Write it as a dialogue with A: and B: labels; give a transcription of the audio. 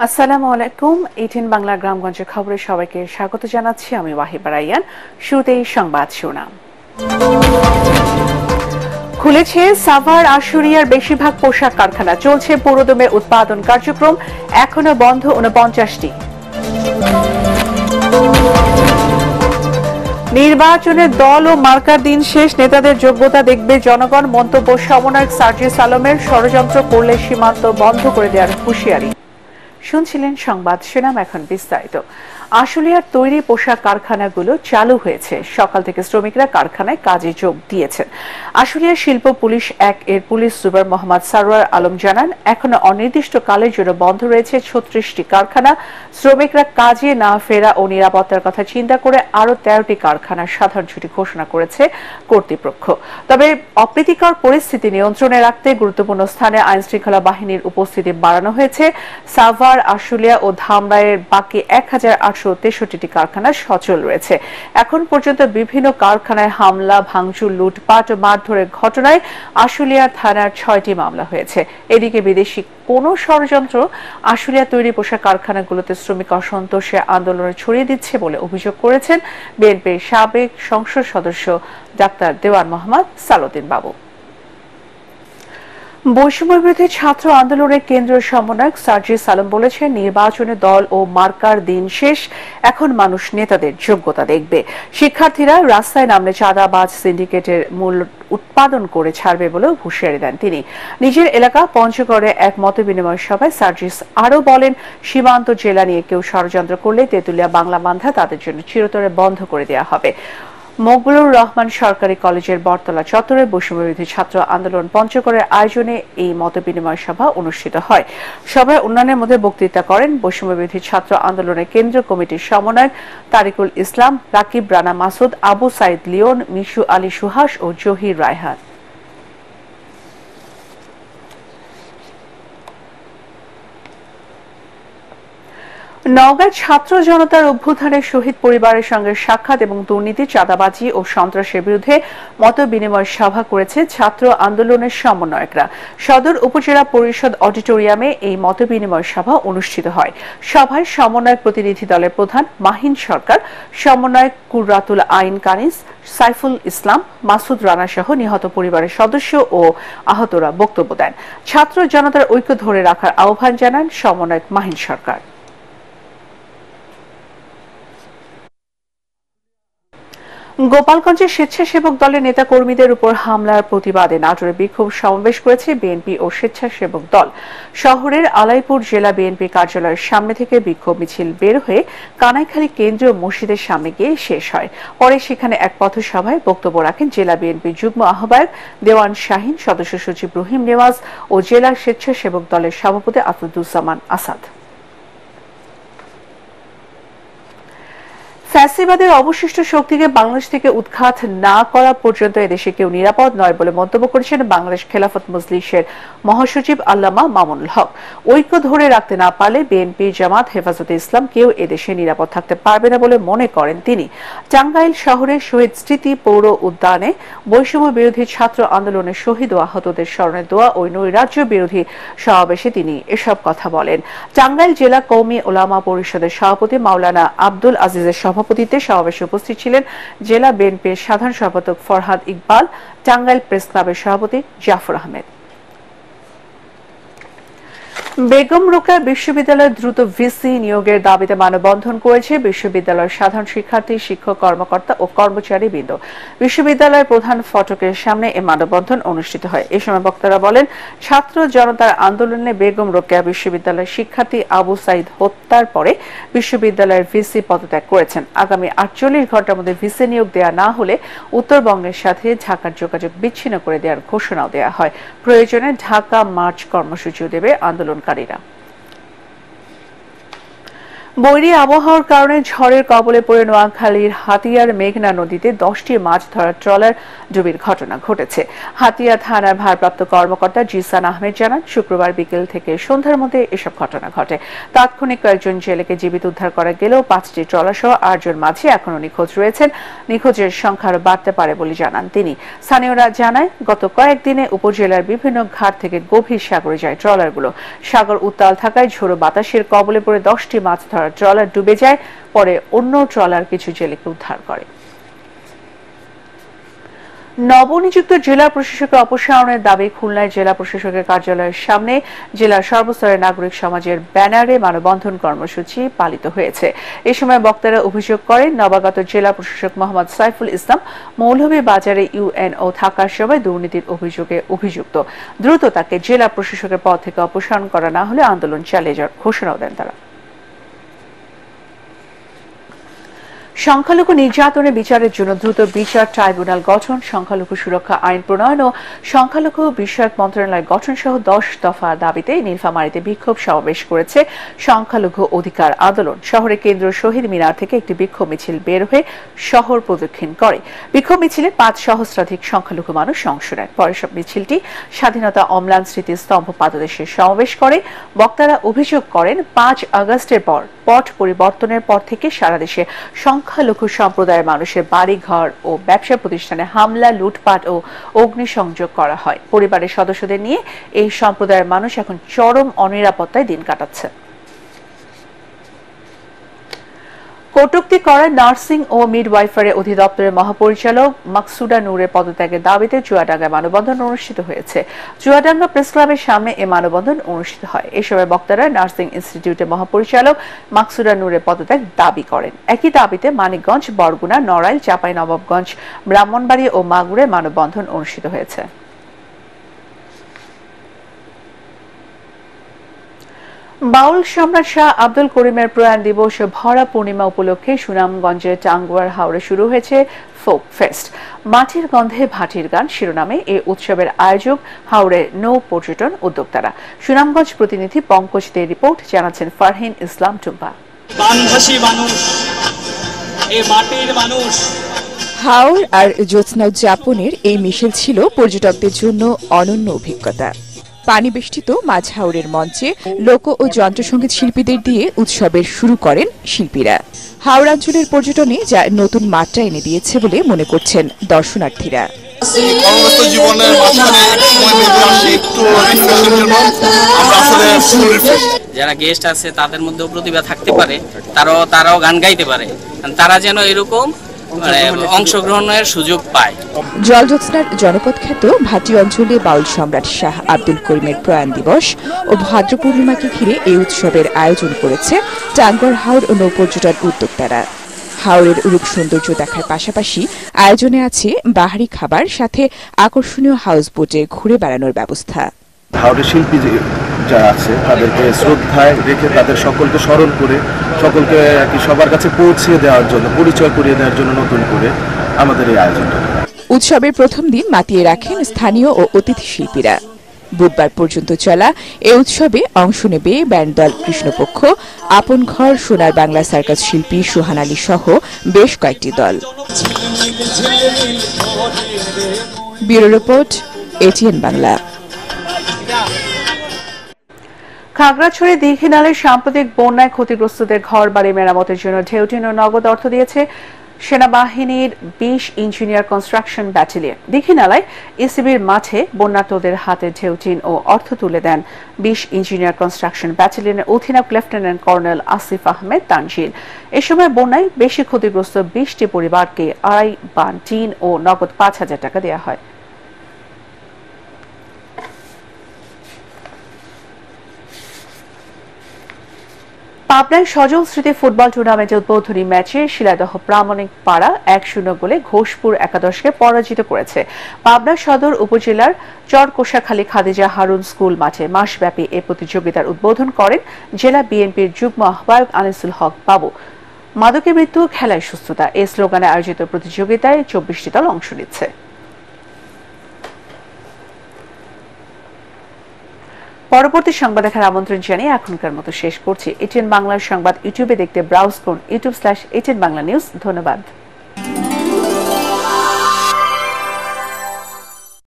A: আসসালামু আলাইকুম। 18 বাংলা গ্রামগঞ্জের খবরে সবাইকে স্বাগত জানাচ্ছি। আমি ওয়াহিবা রাইয়ান। শুরুতেই সংবাদ শিরোনাম। খুলেছে সাভার আশুলিয়ার বেশিরভাগ পোশাক কারখানা, চলছে পুরোদমে উৎপাদন কার্যক্রম, এখনো বন্ধ 49টি। নির্বাচনের দল ও মার্কার দিন শেষ, নেতাদের যোগ্যতা দেখবে জনগণ, মন্তব্য সমন্বয়ক সার্জিস আলমের। ষড়যন্ত্র করলে সীমান্ত বন্ধ করে দেওয়ার হুঁশিয়ারি। শুনছিলেন সংবাদ শিরোনাম, এখন বিস্তারিত। আশুলিয়ার তৈরি পোশাক কারখানাগুলো চালু হয়েছে, সকাল থেকে শ্রমিকরা কারখানায় কাজে যোগ দিয়েছেন। আশুলিয়া শিল্প পুলিশ 1 এর পুলিশ সুপার মোহাম্মদ সারোয়ার আলম জানান, এখনো অনির্দিষ্টকালের জন্য বন্ধ রয়েছে 36টি কারখানা। শ্রমিকরা কাজে না ফেরা ও নিরাপত্তার কথা চিন্তা করে আরো 13টি কারখানার সাধারণ ছুটি ঘোষণা করেছে কর্তৃপক্ষ। তবে অপ্রীতিকর পরিস্থিতি নিয়ন্ত্রণে রাখতে গুরুত্বপূর্ণ স্থানে আইনশৃঙ্খলা বাহিনীর উপস্থিতি বাড়ানো হয়েছে। সাভার, আশুলিয়া ও ধামরাইয়ের বাকি 1863টি কারখানা সচল রয়েছে। এখন পর্যন্ত বিভিন্ন কারখানায় হামলা, ভাঙচুর, লুটপাট ও মারধরের ঘটনায় আশুলিয়া থানার 6টি মামলা হয়েছে। এদিকে বিদেশি কোনো ষড়যন্ত্র আশুলিয়া তৈরি পোশাক কারখানাগুলোতে শ্রমিক অসন্তোষে আন্দোলনে ছড়িয়ে দিচ্ছে বলে অভিযোগ করেছেন বিএনপির সাবেক সংসদ সদস্য ডাক্তার দেওয়ান মোহাম্মদ সালাউদ্দিন বাবু। বৈষম্য বিরোধী ছাত্র আন্দোলনের কেন্দ্রীয় সমন্বয়ক সার্জিস আলম বলেছেন, নির্বাচনে দল ও মার্কার দিন শেষ, এখন মানুষ নেতাদের যোগ্যতা দেখবে। শিক্ষার্থীরা রাস্তায় নামলে চাঁদাবাজ সিন্ডিকেটের মূল উৎপাদন করে ছাড়বে বলেও হুঁশিয়ারি দেন তিনি। নিজের এলাকা পঞ্চগড়ে এক মতবিনিময় সভায় সার্জিস আরও বলেন, সীমান্ত জেলা নিয়ে কেউ ষড়যন্ত্র করলে তেঁতুলিয়া বাংলা বান্ধা তাদের জন্য চিরতরে বন্ধ করে দেওয়া হবে। মকবুলুর রহমান সরকারি কলেজের বটতলা চত্বরে বৈষম্যবিরোধী ছাত্র আন্দোলন পঞ্চগড়ের আয়োজনে এই মতবিনিময় সভা অনুষ্ঠিত হয়। সভায় অন্যান্যের মধ্যে বক্তৃতা করেন বৈষম্যবিরোধী ছাত্র আন্দোলনের কেন্দ্রীয় কমিটির সমন্বয়ক তারিকুল ইসলাম, রাকিব রানা মাসুদ, আবু সাইদ লিওন, মিশু আলী সুহাস ও জহির রায়হান। নওগাঁয় ছাত্র জনতার অভ্যুত্থানের শহীদ পরিবারের সঙ্গে সাক্ষাৎ এবং দুর্নীতি, চাঁদাবাজি ও সন্ত্রাসের বিরুদ্ধে মত বিনিময় সভা করেছে ছাত্র আন্দোলনের সমন্বয়করা। সদর উপজেলা পরিষদ অডিটোরিয়ামে এই মত বিনিময় সভা অনুষ্ঠিত হয়। সভায় সমন্বয়ক প্রতিনিধি দলের প্রধান মাহিন সরকার, সমন্বয়ক কুররাতুল আইন কানিস, সাইফুল ইসলাম, মাসুদ রানা সহ নিহত পরিবারের সদস্য ও আহতরা বক্তব্য দেন। ছাত্র জনতার ঐক্য ধরে রাখার আহ্বান জানান সমন্বয়ক মাহিন সরকার। গোপালগঞ্জে স্বেচ্ছাসেবক দলের নেতা কর্মীদের উপর হামলার প্রতিবাদে নাটোরে বিক্ষোভ সমাবেশ করেছে বিএনপি ও স্বেচ্ছাসেবক দল। শহরের আলাইপুর জেলা বিএনপি কার্যালয়ের সামনে থেকে বিক্ষোভ মিছিল বের হয়ে কানাইখালী কেন্দ্রীয় মসজিদের সামনে গিয়ে শেষ হয়। পরে সেখানে এক পথসভায় বক্তব্য রাখেন জেলা বিএনপি যুগ্ম আহ্বায়ক দেওয়ান শাহীন, সদস্য সচিব রহিম নেওয়াজ ও জেলা স্বেচ্ছাসেবক দলের সভাপতি আসাদুজ্জামান আসাদ। ফ্যাসিবাদের অবশিষ্ট শক্তিকে বাংলাদেশ থেকে উৎখাত না করা পর্যন্ত এদেশে কেউ নিরাপদ নয় বলে মন্তব্য করেছেন বাংলাদেশ খেলাফত মজলিসের মহাসচিব আল্লামা মামুনুল হক। ঐক্য ধরে রাখতে না পারলে বিএনপি, জামাত, হেফাজতে ইসলাম কেউ এদেশে নিরাপদ থাকতে পারবে না বলে মনে করেন তিনি। টাঙ্গাইল শহরের শহীদ স্মৃতি পৌর উদ্যানে বৈষম্য বিরোধী ছাত্র আন্দোলনের শহীদ ও আহতদের স্মরণে দোয়া ও নৈরাজ্য বিরোধী সমাবেশে তিনি এসব কথা বলেন। টাঙ্গাইল জেলা কওমি ওলামা পরিষদের সভাপতি মাওলানা আব্দুল আজিজের সভাপতিত্বে সমাবেশে উপস্থিত ছিলেন জেলা বিএনপির সাধারণ সম্পাদক ফরহাদ ইকবাল, টাঙ্গাইল প্রেস ক্লাবের সভাপতি জাফর আহমেদ। বেগম রোকেয়া বিশ্ববিদ্যালয়ে দ্রুত ভিসি নিয়োগের দাবিতে মানববন্ধন করেছে বিশ্ববিদ্যালয়ের সাধারণ শিক্ষার্থী, শিক্ষক, কর্মকর্তা ও কর্মচারীবৃন্দ। বিশ্ববিদ্যালয়ের প্রধান ফটকের সামনে এই মানববন্ধন অনুষ্ঠিত হয়। এ সময় বক্তারা বলেন, ছাত্র জনতার আন্দোলনে বেগম রোকেয়া বিশ্ববিদ্যালয়ের শিক্ষার্থী আবু সাইদ হত্যার পরে বিশ্ববিদ্যালয়ের ভিসি পদত্যাগ করেছেন। আগামী 48 ঘন্টার মধ্যে ভিসি নিয়োগ দেওয়া না হলে উত্তরবঙ্গের সাথে ঢাকার যোগাযোগ বিচ্ছিন্ন করে দেওয়ার ঘোষণাও দেওয়া হয়। প্রয়োজনে ঢাকা মার্চ কর্মসূচিও দেবে আন্দোলন। বৈরী আবহাওয়ার কারণে ঝড়ের কবলে পড়ে নোয়াখালীর হাতিয়ার মেঘনা নদীতে 10টি মাছ ধরার ট্রলার ডুবির ঘটনা ঘটেছে। হাতিয়া থানার ভারপ্রাপ্ত কর্মকর্তা জিসান আহমেদ জানান, শুক্রবার বিকেল থেকে সন্ধ্যার মধ্যে এসব ঘটনা ঘটে। তাৎক্ষণিক কয়েকজন জেলেকে জীবিত উদ্ধার করা গেলেও 5টি ট্রলার সহ 8 জন মাঝি এখনও নিখোঁজ রয়েছেন। নিখোঁজের সংখ্যা আরও বাড়তে পারে বলে জানান তিনি। স্থানীয়রা জানায়, গত কয়েকদিনে উপজেলার বিভিন্ন ঘাট থেকে গভীর সাগরে যায় ট্রলারগুলো। সাগর উত্তাল থাকায় ঝোড়ো বাতাসের কবলে পড়ে 10টি মাছ ধরার ট্রলার ডুবে যায়। পরে অন্য ট্রলার কিছু জেলেকে উদ্ধার করে। নবনিযুক্ত জেলা প্রশাসকের অপসারণের দাবি খুলনায় জেলা প্রশাসকের কার্যালয়ের সামনে জেলার সর্বস্তরের নাগরিক সমাজের ব্যানারে মানববন্ধন কর্মসূচি পালিত হয়েছে। এ সময় বক্তারা অভিযোগ করেন, নবাগত জেলা প্রশাসক মোহাম্মদ সাইফুল ইসলাম মৌলভীবাজারে ইউএনও থাকার সময় দুর্নীতির অভিযোগে অভিযুক্ত। দ্রুত তাকে জেলা প্রশাসকের পদ থেকে অপসারণ করা না হলে আন্দোলন চালিয়ে যাওয়ার ঘোষণাও দেন তারা। সংখ্যালঘু নির্যাতনের বিচারের জন্য দ্রুত বিচার ট্রাইব্যুনাল গঠন, সংখ্যালঘু সুরক্ষা আইন প্রণয়ন ও সংখ্যালঘু বিষয়ক মন্ত্রণালয় গঠন সহ 10 দফা দাবিতে নীলফামারীতে বিক্ষোভ সমাবেশ করেছে সংখ্যালঘু অধিকার আন্দোলন। শহরে কেন্দ্র শহীদ মিনার থেকে একটি বিক্ষোভ মিছিল বের হয়ে শহর প্রদক্ষিণ করে। বিক্ষোভ মিছিলে 5 সহস্রাধিক সংখ্যালঘু মানুষ অংশ নেয়। পরে সব মিছিলটি স্বাধীনতা অম্লান স্মৃতিস্তম্ভ পাদদেশে সমাবেশ করে। বক্তারা অভিযোগ করেন, 5 আগস্টের পর পট পরিবর্তনের পর থেকে সারা দেশে সংখ্যালঘু সম্প্রদায়ের মানুষের বাড়িঘর ও ব্যবসা প্রতিষ্ঠানে হামলা, লুটপাট ও অগ্নিসংযোগ করা হয়। পরিবারের সদস্যদের নিয়ে এই সম্প্রদায়ের মানুষ এখন চরম অনিরাপত্তায় দিন কাটাচ্ছে। কটূক্তি করা নার্সিং ও মিডওয়াইফারি অধিদপ্তরের মহাপরিচালক মাকসুদা নূরের পদত্যাগের দাবিতে চুয়াডাঙ্গায় মানববন্ধন অনুষ্ঠিত হয়েছে। চুয়াডাঙ্গা প্রেস ক্লাবের সামনে এ মানববন্ধন অনুষ্ঠিত হয়। এ সময় বক্তারা নার্সিং ইনস্টিটিউটের মহাপরিচালক মাকসুদা নূরের পদত্যাগ দাবি করেন। একই দাবিতে মানিকগঞ্জ, বরগুনা, নড়াইল, চাঁপাইনবাবগঞ্জ, ব্রাহ্মণবাড়ী ও মাগুরে মানববন্ধন অনুষ্ঠিত হয়েছে। বাউল সম্রাট শাহ আব্দুল করিমের প্রয়াণ দিবস ভরা পূর্ণিমা উপলক্ষে সুনামগঞ্জের টাঙ্গুয়ার হাওরে শুরু হয়েছে ফোক ফেস্ট। মাটির গন্ধে ভাটির গান শিরোনামে এই উৎসবের আয়োজক হাওড়ে নৌ পর্যটন উদ্যোক্তারা। সুনামগঞ্জ প্রতিনিধি পঙ্কজ দে রিপোর্ট, জানাচ্ছেন ফারহিন ইসলাম টুম্পা।
B: হাওর আর জ্যোৎস্না উদযাপনের এই মিশেল ছিল পর্যটকদের জন্য অনন্য অভিজ্ঞতা। পানি বেষ্টিত মাঝ হাওরের মঞ্চে লোক ও যন্ত্রসঙ্গীত শিল্পীদের দিয়ে উৎসবের শুরু করেন শিল্পীরা। হাওড়াঞ্চলের পর্যটনে যা নতুন মাত্রা এনে দিয়েছে বলে মনে করছেন দর্শনার্থীরা।
C: যারা গেস্ট আছে তাদের মধ্যেও প্রতিভা থাকতে পারে, তারাও গান গাইতে পারে, তারা যেন এরকম অংশগ্রহণের সুযোগ পায়।
B: জলজ্যোৎস্নার জনপদ খ্যাত ভাটি অঞ্চলে বাউল সম্রাট শাহ আব্দুল করিমের প্রয়াণ দিবস ও ভাদ্র পূর্ণিমাকে ঘিরে এই উৎসবের আয়োজন করেছে টাঙ্গুয়ার হাওর ও নৌপর্যটন উদ্যোক্তারা। হাওরের রূপ সৌন্দর্য দেখার পাশাপাশি আয়োজনে আছে বাহারি খাবার, সাথে আকর্ষণীয় হাউস বোটে ঘুরে বেড়ানোর ব্যবস্থা।
D: হাওরের শিল্পী যারা আছে তাদেরকে শ্রদ্ধায় রেখে তাদের সকলকে স্মরণ করে সকলকে সবার কাছে পৌঁছে দেওয়ার জন্য, পরিচয় করিয়ে দেওয়ার জন্য নতুন করে আমাদের এই আয়োজনটা।
B: উৎসবের প্রথম দিন মাতিয়ে রাখেন স্থানীয় ও অতিথি শিল্পীরা। বুধবার পর্যন্ত চলা এ উৎসবে অংশ নেবে ব্যান্ড দল কৃষ্ণপক্ষ, আপন ঘর, সোনার বাংলা সার্কাস শিল্পী সুহান আলী সহ বেশ কয়েকটি দল। Bureau report, ATN Bangla.
A: Khagrachari দীঘিনালের সাম্প্রতিক বন্যায় ক্ষতিগ্রস্তদের ঘর বাড়ি মেরামতের জন্য ঢেউটিন ও নগদ অর্থ দিয়েছে সেনাবাহিনীর 20 ইঞ্জিনিয়ার কনস্ট্রাকশন ব্যাটালিয়ন। দীঘিনালায় ইসিবির মাঠে বন্যার্তদের হাতে ঢেউটিন ও অর্থ তুলে দেন 20 ইঞ্জিনিয়ার কনস্ট্রাকশন ব্যাটালিয়নের অধিনায়ক লেফটেন্যান্ট কর্নেল আসিফ আহমেদ তানজিল। এ সময় বন্যায় বেশি ক্ষতিগ্রস্ত 20টি পরিবারকে 2.5 বান টিন ও নগদ 5,000 টাকা দেওয়া হয়। পাবনায় সজল স্মৃতি ফুটবল টুর্নামেন্টে উদ্বোধনী ম্যাচে শিলাদহ প্রামাণিক পাড়া 1-0 গোলে ঘোষপুর একাদশকে পরাজিত করেছে। পাবনা সদর উপজেলার চরকোষাখালী খাদিজা হারুন স্কুল মাঠে মাসব্যাপী এ প্রতিযোগিতার উদ্বোধন করেন জেলা বিএনপির যুগ্ম আহ্বায়ক আনিসুল হক বাবু। মাদকে মৃত্যু, খেলায় সুস্থতা এই স্লোগানে আয়োজিত প্রতিযোগিতায় 24টি দল অংশ নিচ্ছে। পরবর্তী সংবাদ দেখার আমন্ত্রণ জানিয়ে এখনকার মতো শেষ করছি। এটিএন বাংলার সংবাদ ইউটিউবে দেখতে ব্রাউজ করুন youtube/ATN Bangla News। ধন্যবাদ।